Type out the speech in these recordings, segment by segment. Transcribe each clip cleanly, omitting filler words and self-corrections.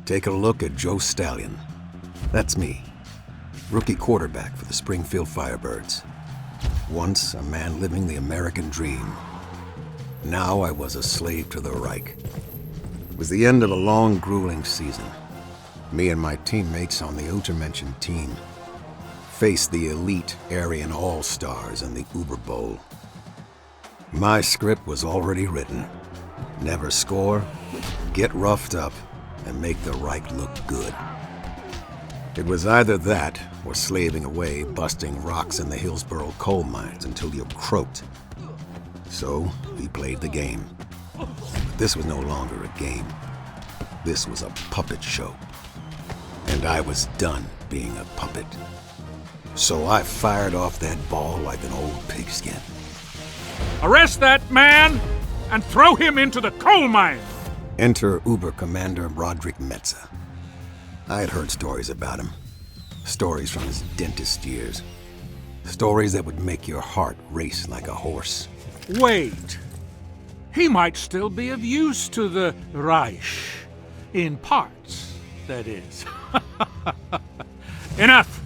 Take a look at Joe Stallion. That's me, rookie quarterback for the Springfield Firebirds. Once a man living the American dream. Now I was a slave to the Reich. It was the end of a long, grueling season. Me and my teammates on the aforementioned team faced the elite Aryan All-Stars in the Uber Bowl. My script was already written. Never score, get roughed up, and make the Reich look good. It was either that or slaving away, busting rocks in the Hillsborough coal mines until you croaked. So we played the game. But this was no longer a game. This was a puppet show. And I was done being a puppet. So I fired off that ball like an old pigskin. Arrest that man and throw him into the coal mine! Enter Uber Commander Roderick Metza. I had heard stories about him. Stories from his dentist years. Stories that would make your heart race like a horse. Wait. He might still be of use to the Reich. In parts, that is. Enough!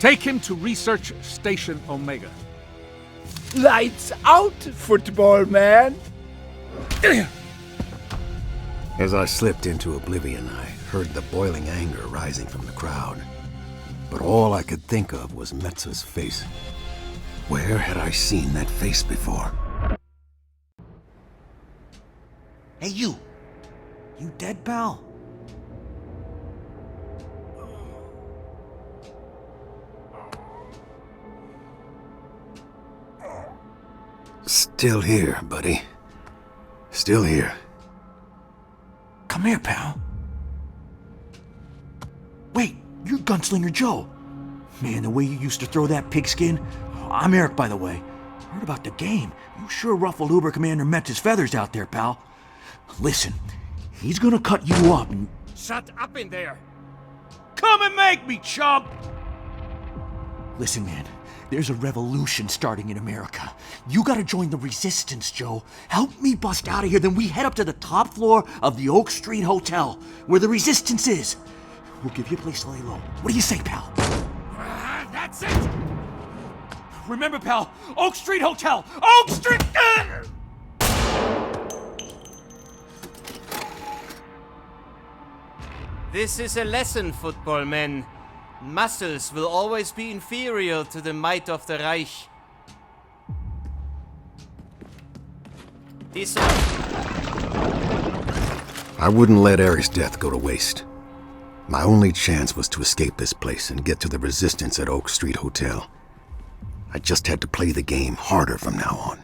Take him to Research Station Omega. Lights out, football man! As I slipped into oblivion, I heard the boiling anger rising from the crowd. But all I could think of was Metza's face. Where had I seen that face before? Hey, you! You dead, pal? Still here, buddy. Still here. Come here, pal. Wait, you're Gunslinger Joe. Man, the way you used to throw that pigskin. I'm Eric, by the way. Heard about the game. You sure ruffled Uber Commander Metza's feathers out there, pal. Listen, he's gonna cut you up and... Shut up in there! Come and make me, chump! Listen, man, there's a revolution starting in America. You gotta join the resistance, Joe. Help me bust out of here, then we head up to the top floor of the Oak Street Hotel, where the resistance is. We'll give you a place to lay low. What do you say, pal? That's it! Remember, pal, Oak Street Hotel! Oak Street! This is a lesson, football men. Muscles will always be inferior to the might of the Reich. I wouldn't let Eric's death go to waste. My only chance was to escape this place and get to the resistance at Oak Street Hotel. I just had to play the game harder from now on.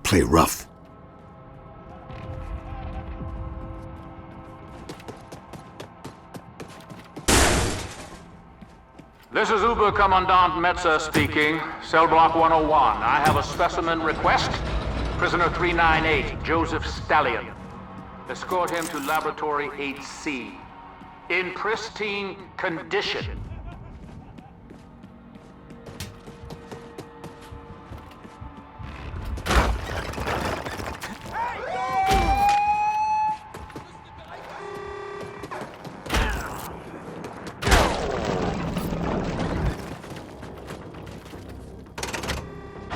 Play rough. This is Uber Commandant Metza speaking. Cell block 101. I have a specimen request. Prisoner 398, Joseph Stallion. Escort him to Laboratory 8C. In pristine condition.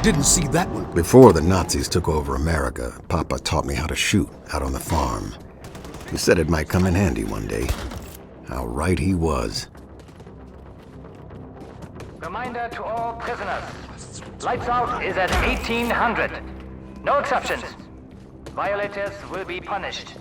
Didn't see that one. Before the Nazis took over America, Papa taught me how to shoot out on the farm. He said it might come in handy one day. How right he was. Reminder to all prisoners. Lights out is at 1800. No exceptions. Violators will be punished.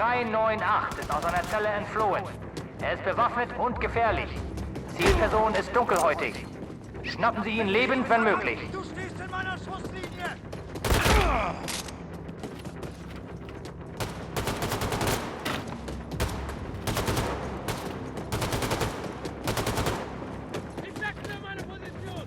398 ist aus einer Zelle entflohen. Er ist bewaffnet und gefährlich. Zielperson ist dunkelhäutig. Schnappen Sie ihn lebend, wenn möglich. Du stehst in meiner Schusslinie! Ich wechsle meine Position!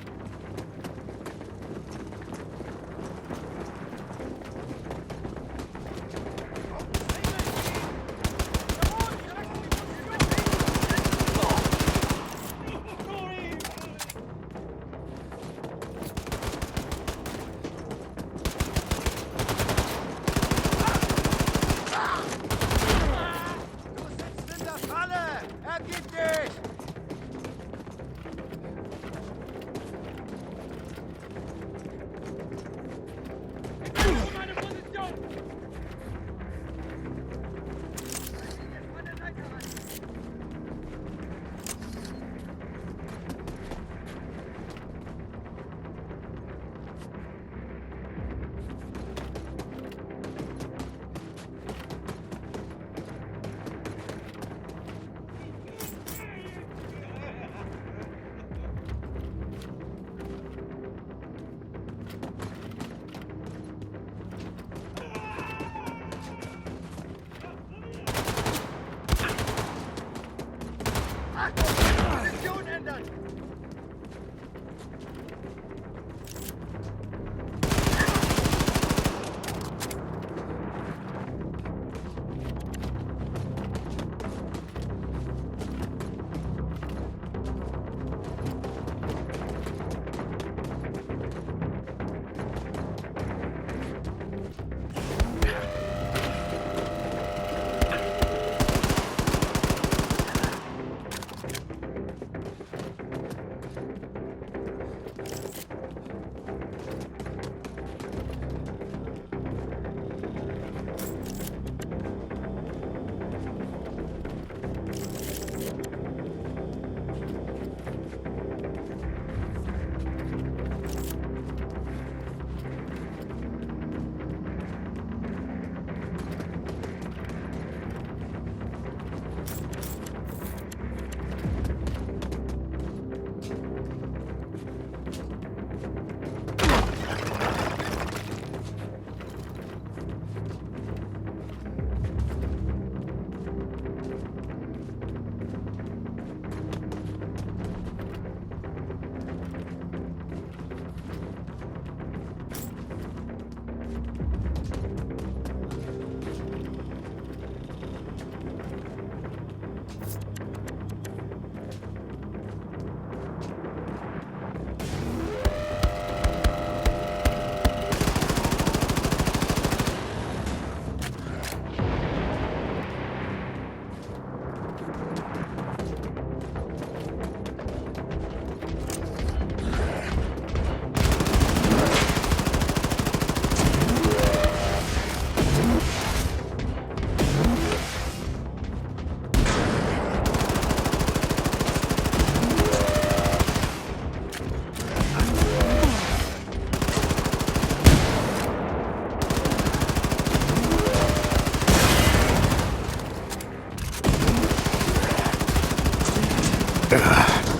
Ergib dich! Meine Position! Position ändern!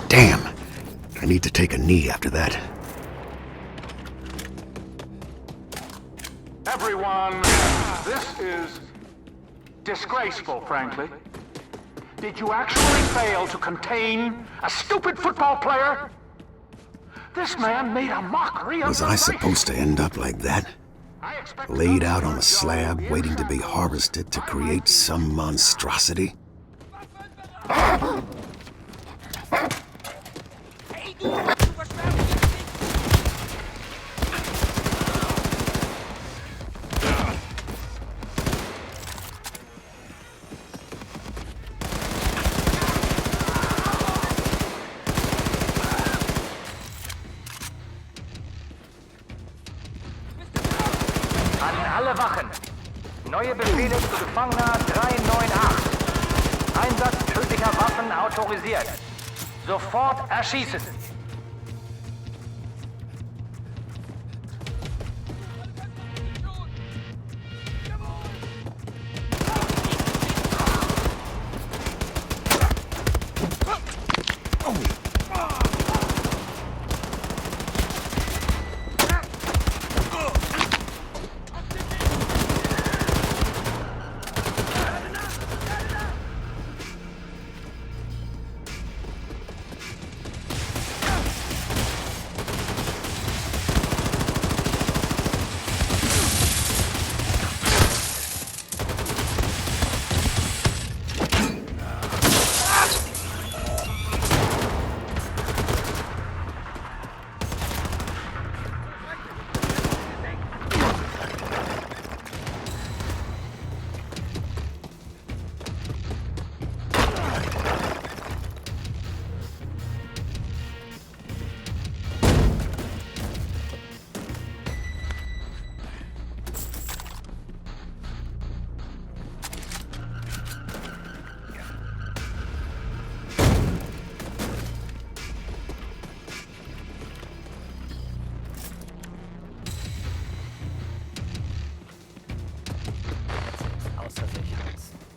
Damn. I need to take a knee after that. Everyone, this is disgraceful, frankly. Did you actually fail to contain a stupid football player? This man made a mockery of Was the I race. supposed to end up like that? I expect Laid out on a Joe slab, here waiting to be now. harvested to create some monstrosity? An alle Wachen. Neue Befehle zu Gefangener 398. Einsatz tödlicher Waffen autorisiert. Sofort erschießen.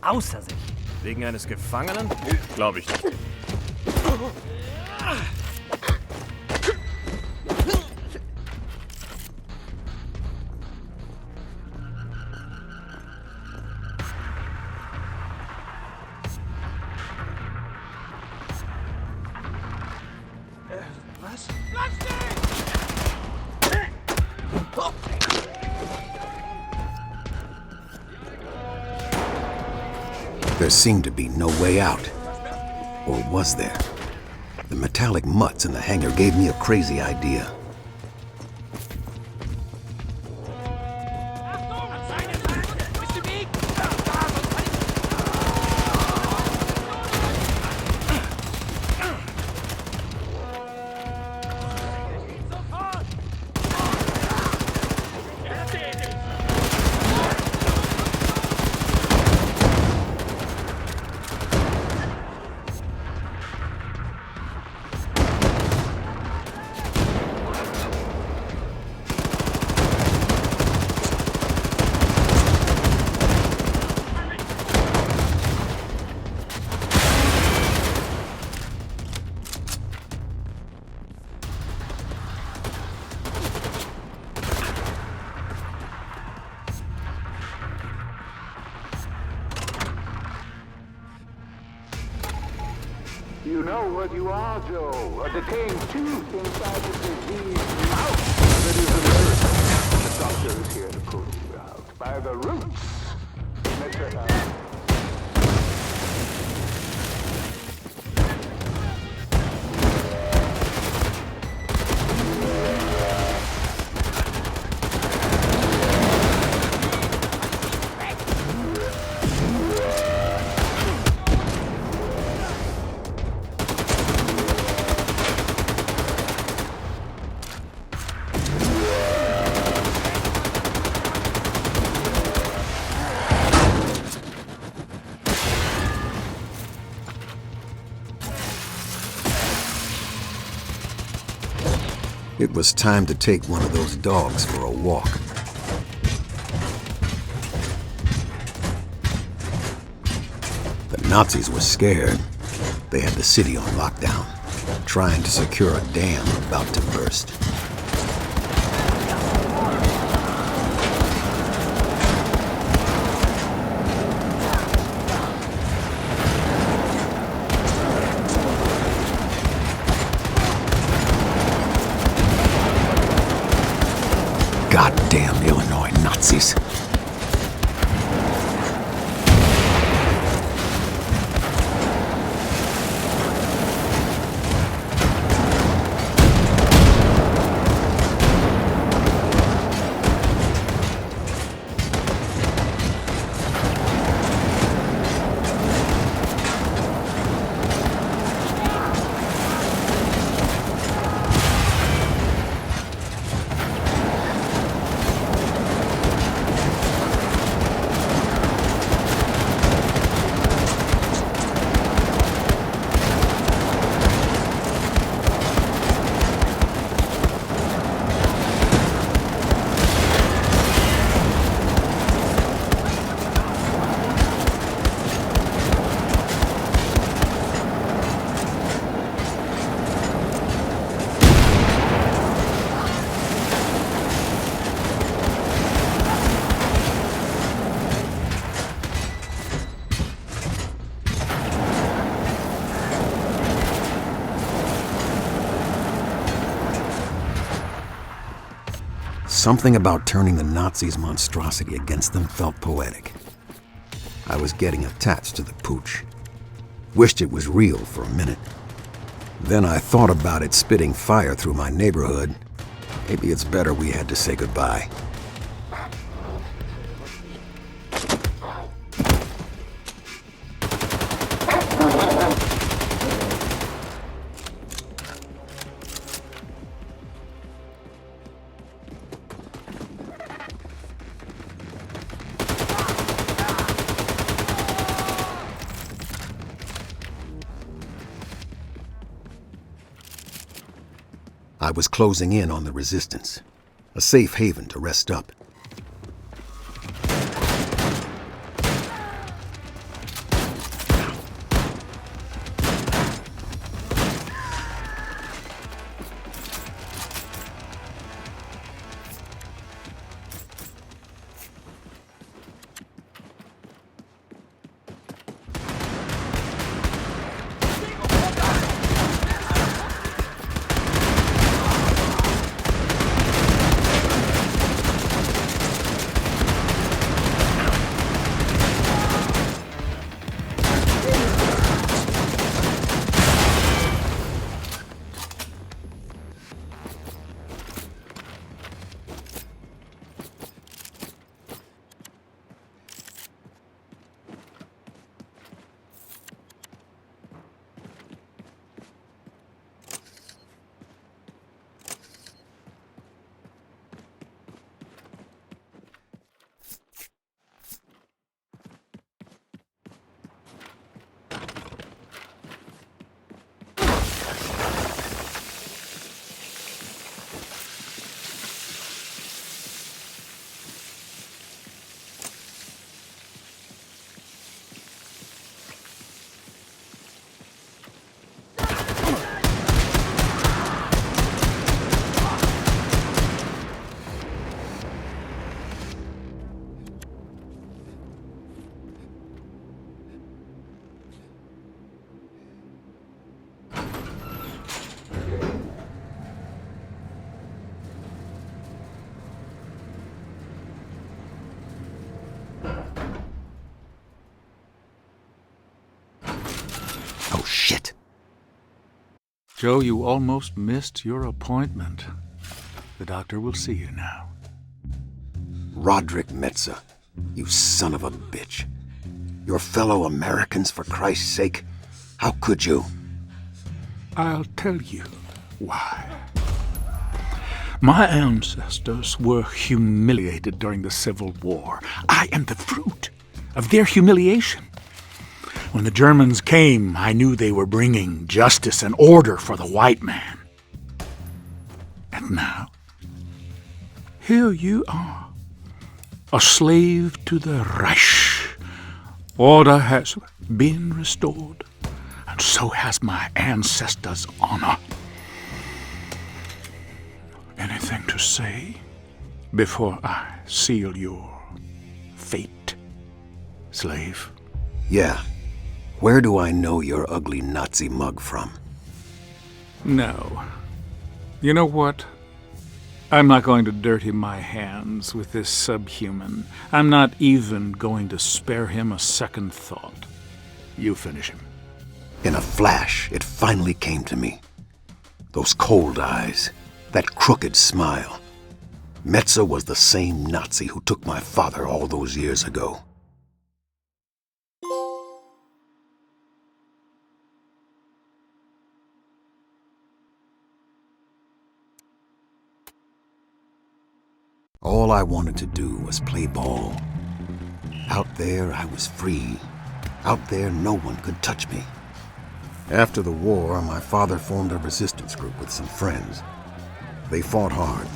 außer sich. Wegen eines Gefangenen? Glaube ich nicht. Was? There seemed to be no way out. Or was there? The metallic mutts in the hangar gave me a crazy idea. You know what you are, Joe. A decaying tooth inside the diseased mouth that is America. The doctor is here to pull you out by the roots. Mr. It was time to take one of those dogs for a walk. The Nazis were scared. They had the city on lockdown, trying to secure a dam about to burst. Goddamn Illinois Nazis. Something about turning the Nazis' monstrosity against them felt poetic. I was getting attached to the pooch. Wished it was real for a minute. Then I thought about it spitting fire through my neighborhood. Maybe it's better we had to say goodbye. I was closing in on the resistance, a safe haven to rest up. Oh, shit. Joe, you almost missed your appointment. The doctor will see you now. Roderick Metza, you son of a bitch. Your fellow Americans, for Christ's sake. How could you? I'll tell you why. My ancestors were humiliated during the Civil War. I am the fruit of their humiliation. When the Germans came, I knew they were bringing justice and order for the white man. And now, here you are, a slave to the Reich. Order has been restored, and so has my ancestors' honor. Anything to say before I seal your fate, slave? Yeah. Where do I know your ugly Nazi mug from? No. You know what? I'm not going to dirty my hands with this subhuman. I'm not even going to spare him a second thought. You finish him. In a flash, it finally came to me. Those cold eyes, that crooked smile. Metza was the same Nazi who took my father all those years ago. All I wanted to do was play ball. Out there, I was free. Out there, no one could touch me. After the war, my father formed a resistance group with some friends. They fought hard,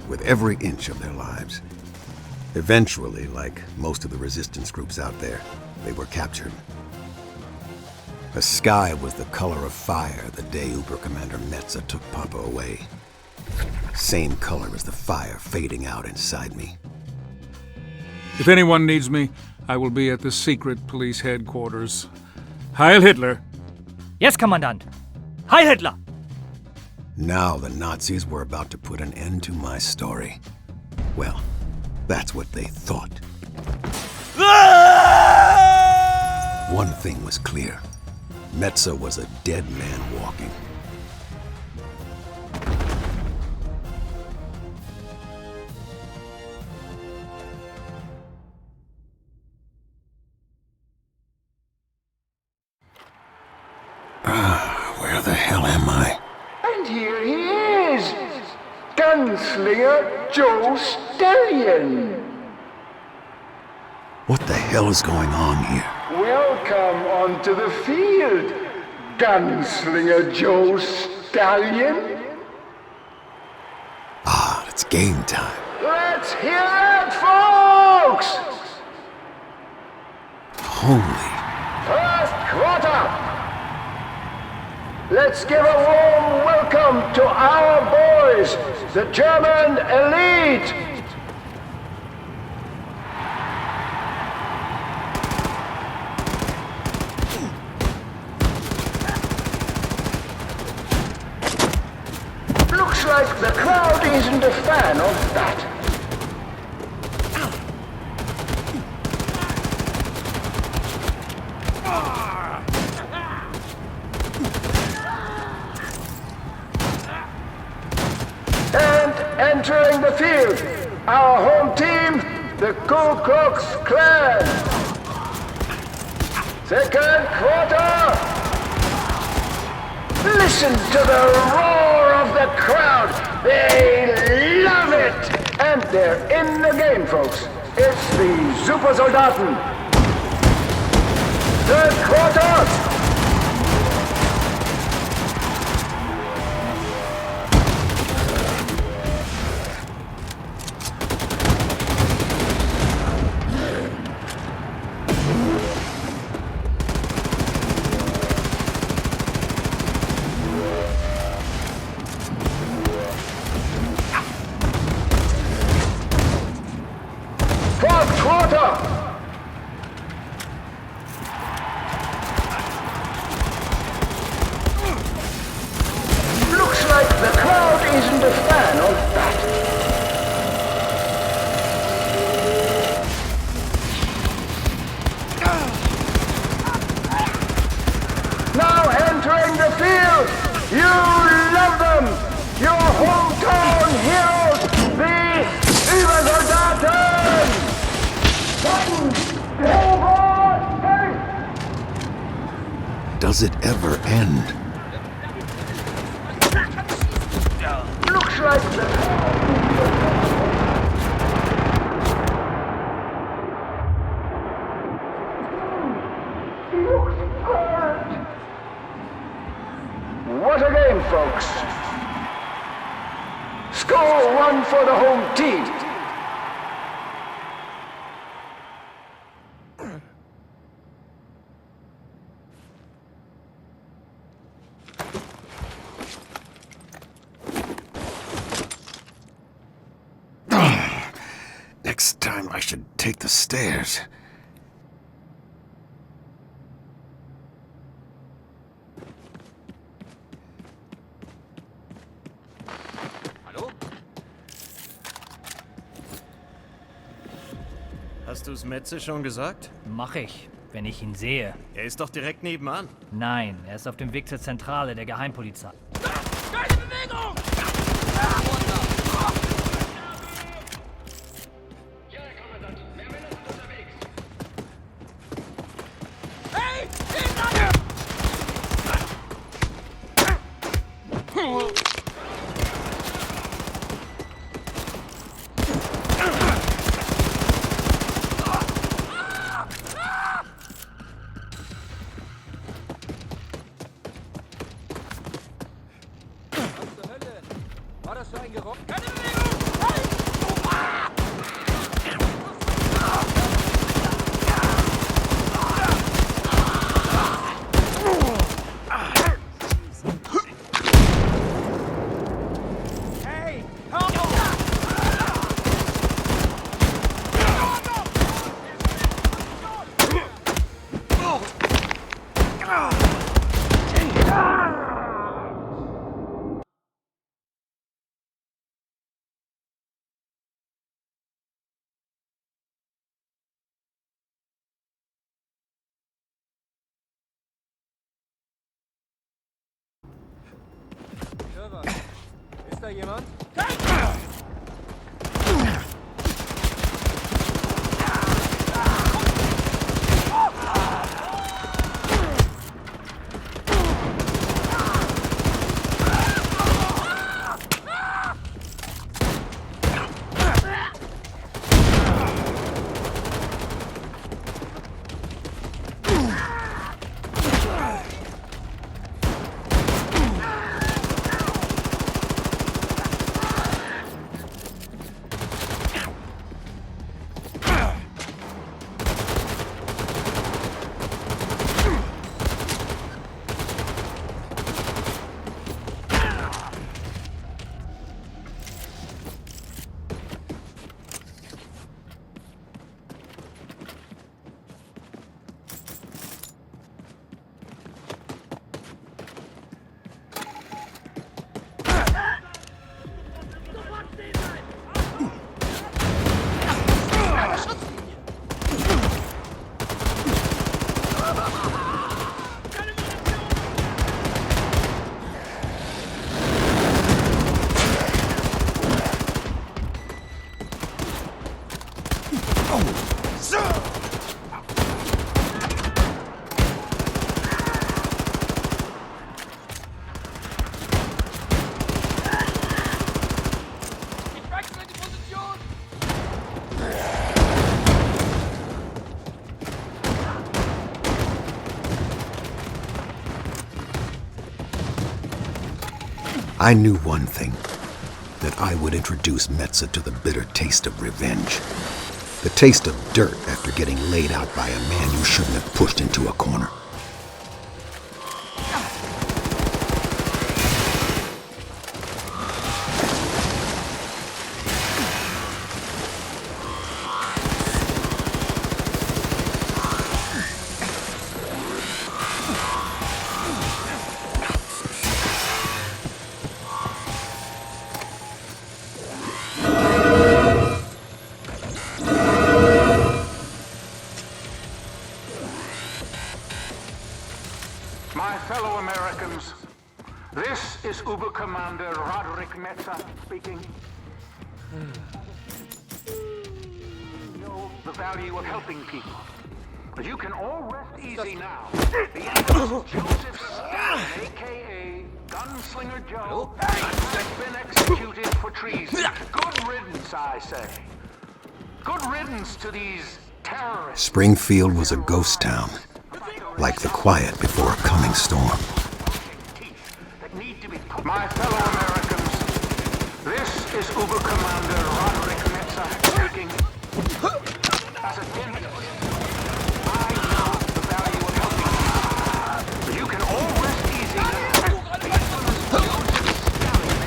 with every inch of their lives. Eventually, like most of the resistance groups out there, they were captured. The sky was the color of fire the day Uber Commander Metza took Papa away. Same color as the fire fading out inside me. If anyone needs me, I will be at the secret police headquarters. Heil Hitler! Yes, Commandant. Heil Hitler! Now the Nazis were about to put an end to my story. Well, that's what they thought. One thing was clear. Metza was a dead man walking. Where the hell am I? And here he is! Gunslinger Joe Stallion! What the hell is going on here? Welcome onto the field, Gunslinger Joe Stallion! Ah, it's game time. Let's hear it, folks! Holy... First quarter! Let's give a warm welcome to our boys, the German elite! Looks like the crowd isn't a fan of that. Entering the field, our home team, the Ku Klux Klan. Second quarter. Listen to the roar of the crowd. They love it. And they're in the game, folks. It's the Supersoldaten. Third quarter. You love them! Your hometown heroes, the Übersoldaten! Does it ever end? Looks like What a game, folks! Score one for the home team. Next time I should take the stairs. Hallo? Hast du's Metze schon gesagt? Mach ich, wenn ich ihn sehe. Er ist doch direkt nebenan. Nein, er ist auf dem Weg zur Zentrale der Geheimpolizei. Keine Bewegung! Hey! Gegner! War das für ein Geräusch? Keine Bewegung! Hey! Hey! Ist da jemand? I knew one thing, that I would introduce Metze to the bitter taste of revenge. The taste of dirt after getting laid out by a man you shouldn't have pushed into a corner. My fellow Americans, This is Uber Commander Roderick Metza speaking. You know the value of helping people. But you can all rest easy now. The infamous Joseph Stalin, a.k.a. Gunslinger Joe, has been executed for treason. Good riddance, I say. Good riddance to these terrorists. Springfield was a ghost town, like the quiet before a coming storm. My fellow Americans, this is Uber Commander Roderick Metza speaking. As a dentist, I know the value of helping people. You can all rest easy now. The infamous Joseph Stalin,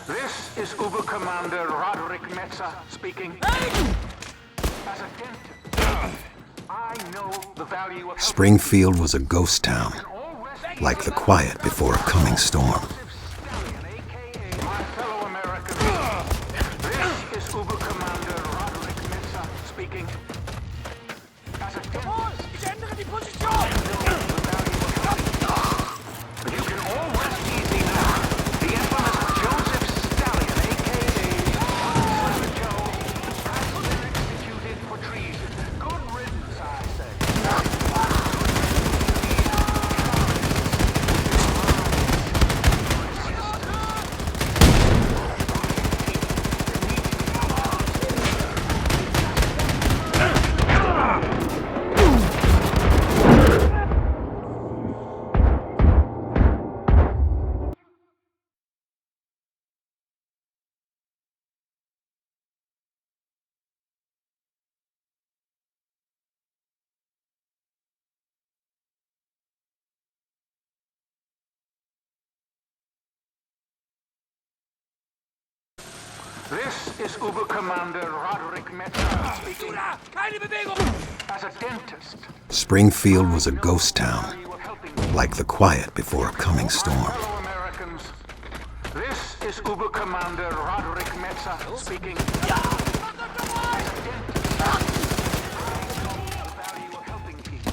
This is Uber Commander Roderick Metza speaking. As a dentist, I know the value of Springfield was a ghost town, like the quiet before a coming storm. My fellow Americans, this is Uber Commander Roderick Metza speaking. As a dentist, Ich ändere die Position! you can all rest easy now. The infamous Joseph Stalin, a.k.a. Joe, has been executed for treason. Good riddance, I say. This is Uber Commander Roderick Metzer speaking. Keine Bewegung! As a dentist, Springfield was a ghost town, like the quiet before a coming storm. fellow Americans, this is Uber Commander Roderick Metzer speaking. As a dentist, I know the value of helping people.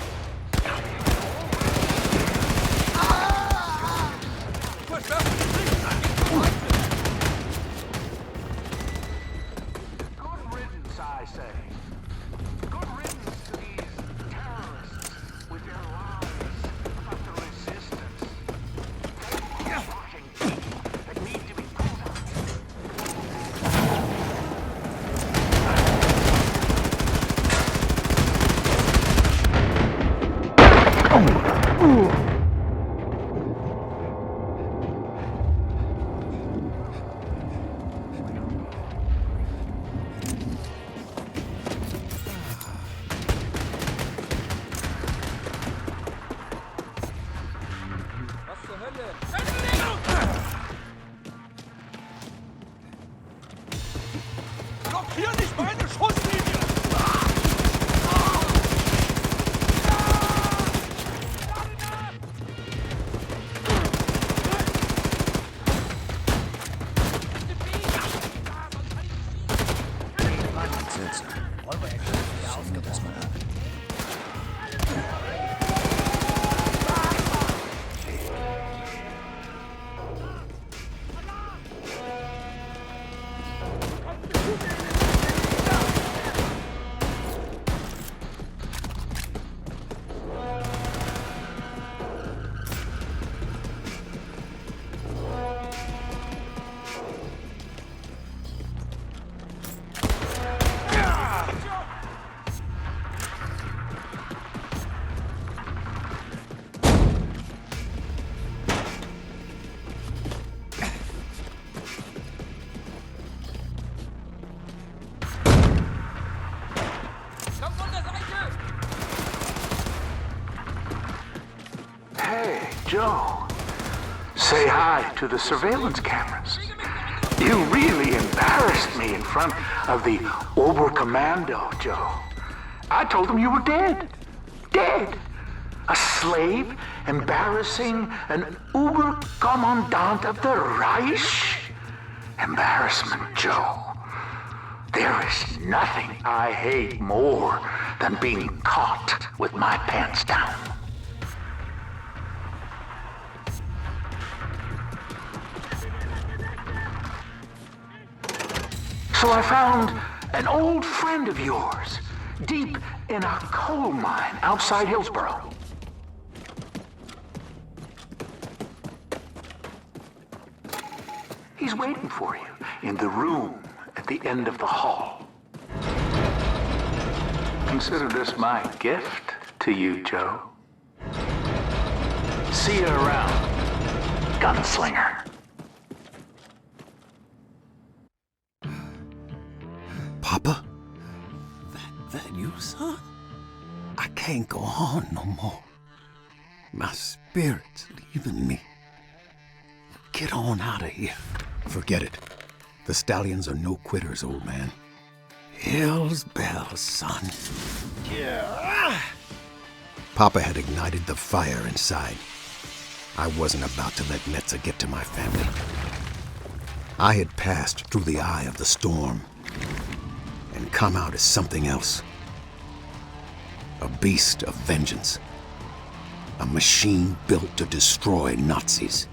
Good riddance, I say. Good riddance to these terrorists with their lies about the resistance. Shocking people that need to be caught up. Was zur Hölle? Keine Bewegung! Blockier nicht meine Schusslinie! Komm von der Seite! Hey, Joe. Say hi to the surveillance cameras. You really embarrassed me in front of the Oberkommando, Joe. I told them you were dead. Dead. A slave embarrassing an Oberkommandant of the Reich? Embarrassment, Joe. There is nothing I hate more than being caught with my pants down. So I found an old friend of yours, deep in a coal mine outside Hillsboro. He's waiting for you in the room at the end of the hall. Consider this my gift to you, Joe. See you around, gunslinger. Papa? That you, son? I can't go on no more. My spirit's leaving me. Get on out of here. Forget it. The stallions are no quitters, old man. Hell's bells, son. Yeah. Papa had ignited the fire inside. I wasn't about to let Metzer get to my family. I had passed through the eye of the storm and come out as something else. A beast of vengeance. A machine built to destroy Nazis.